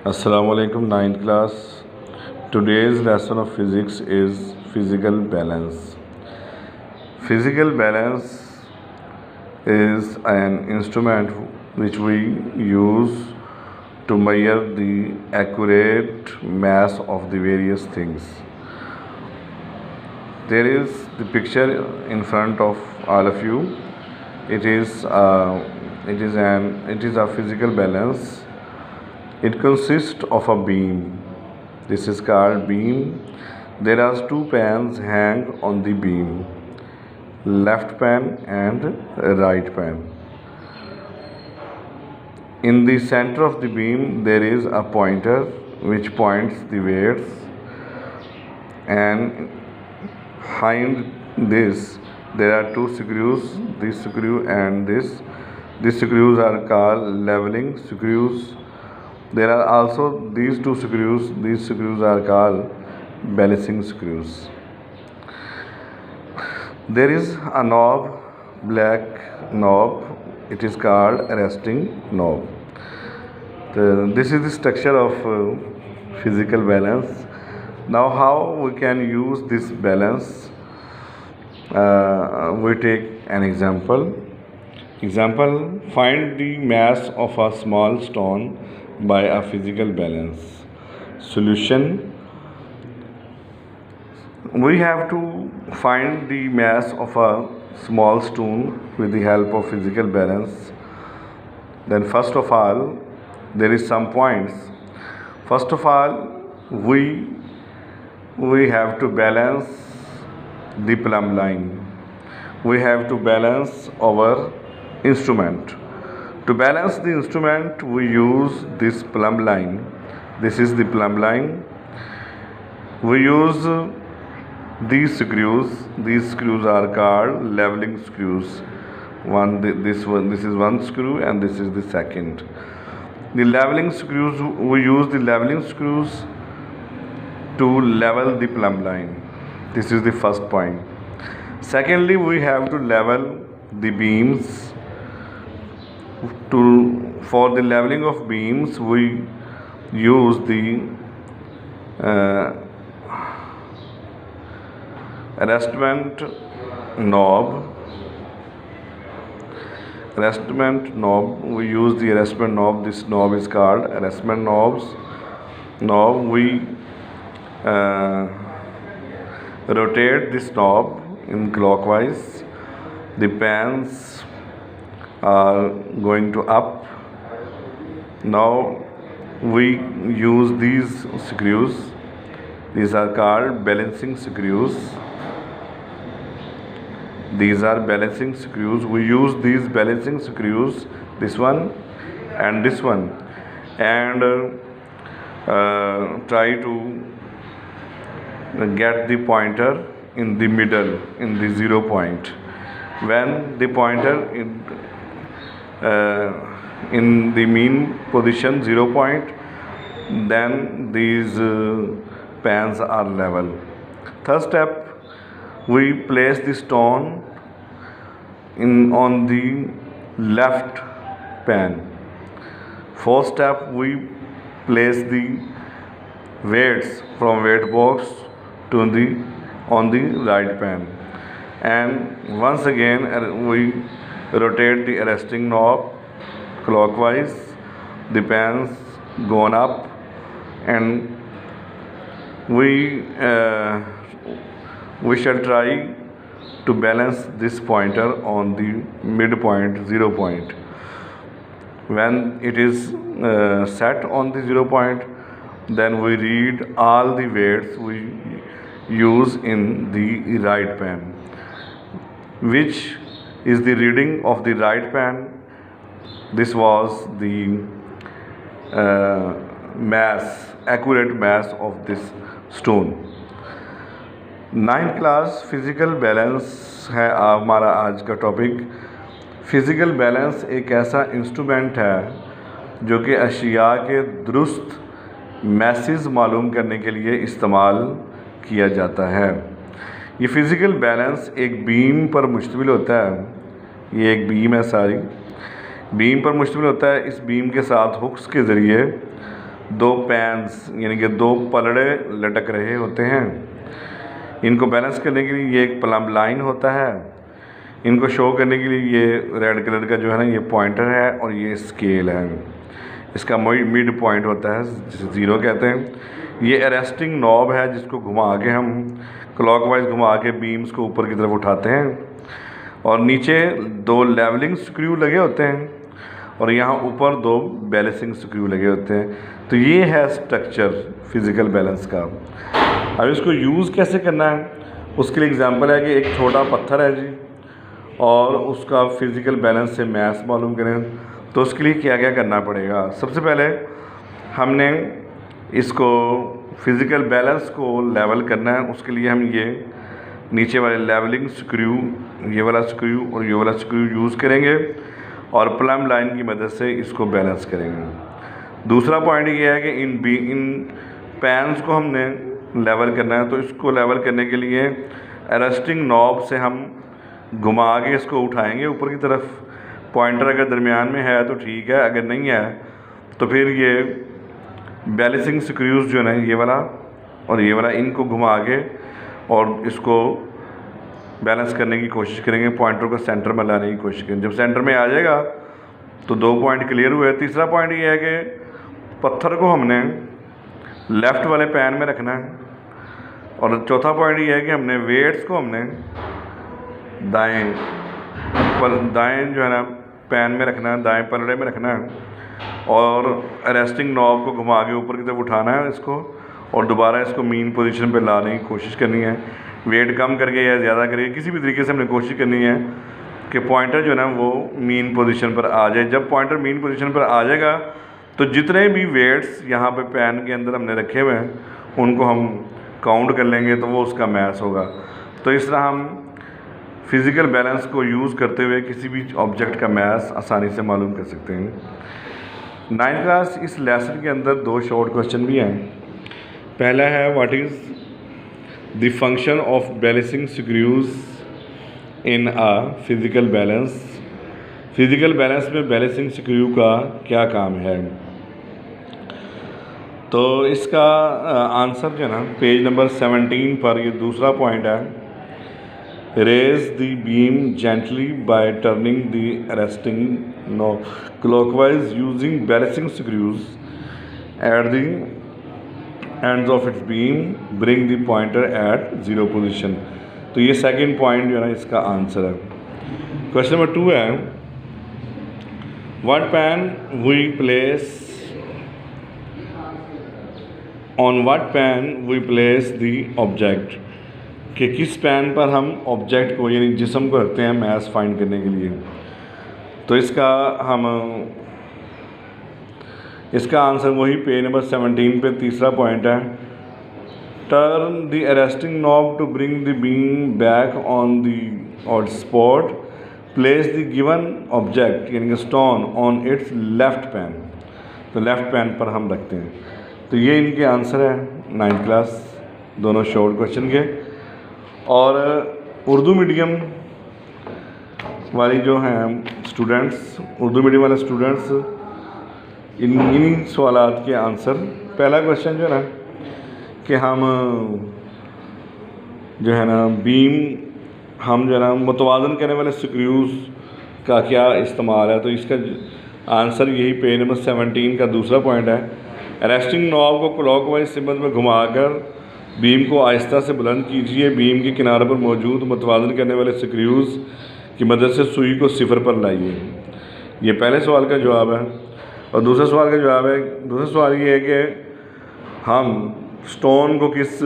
Assalamu alaikum, ninth class. Today's lesson of physics is physical balance. Physical balance is an instrument which we use to measure the accurate mass of the various things. There is the picture in front of all of you. It is a physical balance. It consists of a beam. This is called beam. There are two pans hang on the beam, left pan and right pan. In the center of the beam there is a pointer which points the weights, and behind this there are two screws, this screw and this. These screws are called leveling screws. There are also these two screws. These screws are called balancing screws. There is a knob, black knob. It is called arresting knob. This is the structure of physical balance. Now, how we can use this balance? We take an example. Find the mass of a small stone by a physical balance. Solution: we have to find the mass of a small stone with the help of physical balance. Then first of all, there is some points. First of all, we have to balance the plumb line. We have to balance our instrument. To balance the instrument, we use this plumb line. This is the plumb line. We use these screws. These screws are called leveling screws. This is one screw, and this is the second. The leveling screws, we use the leveling screws to level the plumb line. This is the first point. Secondly, we have to level the beams. For the leveling of beams, we use the arrestment knob. We use the arrestment knob. This knob is called arrestment knobs. Now we rotate this knob in clockwise. The pans are going to up. Now we use these screws. These are called balancing screws. These are balancing screws. We use these balancing screws, this one and this one, and try to get the pointer in the middle, in the 0 point. When the pointer in the mean position 0 point, then these pans are level. Third step, we place the stone on the left pan. Fourth step, we place the weights from weight box on the right pan, and once again we rotate the arresting knob clockwise. The pans gone up, and we shall try to balance this pointer on the midpoint 0 point. When it is set on the 0 point, then we read all the weights we use in the right pan. Which is the reading of the right pan? This was the accurate mass of this stone. 9th class physical balance है हमारा आज का topic. Physical balance एक ऐसा instrument है जो कि अशिया के दुरुस्त मैसेज मालूम करने के लिए इस्तेमाल किया जाता है। ये फ़िज़िकल बैलेंस एक बीम पर मुश्तमिल होता है। ये एक बीम है, सारी बीम पर मुश्तमिल होता है। इस बीम के साथ हुक्स के ज़रिए दो पैन्स यानी कि दो पलड़े लटक रहे होते हैं। इनको बैलेंस करने के लिए ये एक प्लम्ब लाइन होता है। इनको शो करने के लिए ये रेड कलर का जो है ना ये पॉइंटर है और ये स्केल है। इसका मिड पॉइंट होता है जिसे ज़ीरो कहते हैं। ये अरेस्टिंग नॉब है जिसको घुमा के हम क्लॉकवाइज घुमा के बीम्स को ऊपर की तरफ उठाते हैं। और नीचे दो लेवलिंग स्क्रू लगे होते हैं और यहाँ ऊपर दो बैलेंसिंग स्क्रू लगे होते हैं। तो ये है स्ट्रक्चर फिज़िकल बैलेंस का। अब इसको यूज़ कैसे करना है उसके लिए एग्जांपल है कि एक छोटा पत्थर है जी और उसका फिज़िकल बैलेंस से मैथ मालूम करें तो उसके लिए क्या क्या करना पड़ेगा। सबसे पहले हमने इसको फिज़िकल बैलेंस को लेवल करना है। उसके लिए हम ये नीचे वाले लेवलिंग स्क्रू, ये वाला स्क्रू और ये वाला स्क्रू यूज़ करेंगे और प्लम्ब लाइन की मदद से इसको बैलेंस करेंगे। दूसरा पॉइंट ये है कि इन पैन्स को हमने लेवल करना है। तो इसको लेवल करने के लिए अरेस्टिंग नॉब से हम घुमा के इसको उठाएंगे ऊपर की तरफ। पॉइंटर अगर दरमियान में है तो ठीक है, अगर नहीं है तो फिर ये बैलेंसिंग स्क्रूज जो है ये वाला और ये वाला इनको घुमा के और इसको बैलेंस करने की कोशिश करेंगे। पॉइंटर को सेंटर में लाने की कोशिश करेंगे। जब सेंटर में आ जाएगा तो दो पॉइंट क्लियर हुए। तीसरा पॉइंट ये है कि पत्थर को हमने लेफ़्ट वाले पैन में रखना है। और चौथा पॉइंट ये है कि हमने वेट्स को हमने दाएं जो है ना पैन में रखना है, दाएं पलड़े में रखना है और अरेस्टिंग नॉब को घुमा के ऊपर की तरफ उठाना है इसको और दोबारा इसको मीन पोजीशन पे लाने की कोशिश करनी है। वेट कम करके या ज़्यादा करके किसी भी तरीके से हमने कोशिश करनी है कि पॉइंटर जो है ना वो मीन पोजीशन पर आ जाए। जब पॉइंटर मीन पोजीशन पर आ जाएगा तो जितने भी वेट्स यहाँ पे पैन के अंदर हमने रखे हुए हैं उनको हम काउंट कर लेंगे तो वो उसका मैथ होगा। तो इस तरह हम फिज़िकल बैलेंस को यूज़ करते हुए किसी भी ऑब्जेक्ट का मैथ आसानी से मालूम कर सकते हैं। 9th क्लास इस लेसन के अंदर दो शॉर्ट क्वेश्चन भी हैं। पहला है what is the function of balancing screws in a physical balance. Physical balance में बैलेंसिंग स्क्रू का क्या काम है। तो इसका आंसर जो है ना पेज नंबर 17 पर ये दूसरा पॉइंट है। Raise the beam gently by turning the arresting knob clockwise using balancing screws at the ends of its beam bring the pointer at zero position. तो ये सेकंड पॉइंट जो है ना इसका आंसर है। क्वेश्चन नंबर 2 है what pan we place on what pan we place the object, कि किस पैन पर हम ऑब्जेक्ट को यानी जिस्म को रखते हैं मैथ फाइंड करने के लिए। तो इसका आंसर वही पेज नंबर 17 पे तीसरा पॉइंट है। Turn the arresting knob to bring the beam back on the spot, place the given object यानी कि stone on its left pan. तो लेफ़्ट पैन पर हम रखते हैं। तो ये इनके आंसर है 9th क्लास दोनों शॉर्ट क्वेश्चन के। और उर्दू मीडियम वाली जो हैं स्टूडेंट्स, उर्दू मीडियम वाले स्टूडेंट्स इन्हीं सवालात के आंसर। पहला क्वेश्चन जो है ना कि हम जो है ना बीम हम जो है ना मुतवाज़न करने वाले स्क्रूज का क्या इस्तेमाल है। तो इसका आंसर यही पेज नंबर 17 का दूसरा पॉइंट है। अरेस्टिंग नॉब को क्लॉकवाइज सिमत में घुमाकर बीम को आहिस्ता से बुलंद कीजिए। बीम के किनारे पर मौजूद मुतवाज़न करने वाले स्क्रूज की मदद से सुई को सिफर पर लाइए। ये पहले सवाल का जवाब है। और दूसरा सवाल का जवाब है, दूसरा सवाल ये है कि हम स्टोन को किस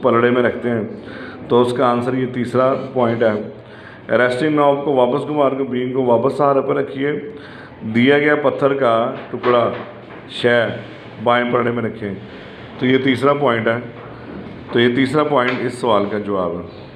पलड़े में रखते हैं। तो उसका आंसर ये तीसरा पॉइंट है। अरेस्टिंग नॉब को वापस घुमा कर बीम को वापस सहारे पर रखिए। दिया गया पत्थर का टुकड़ा शय बाएं पलड़े में रखें। तो ये तीसरा पॉइंट है। तो ये तीसरा पॉइंट इस सवाल का जवाब है।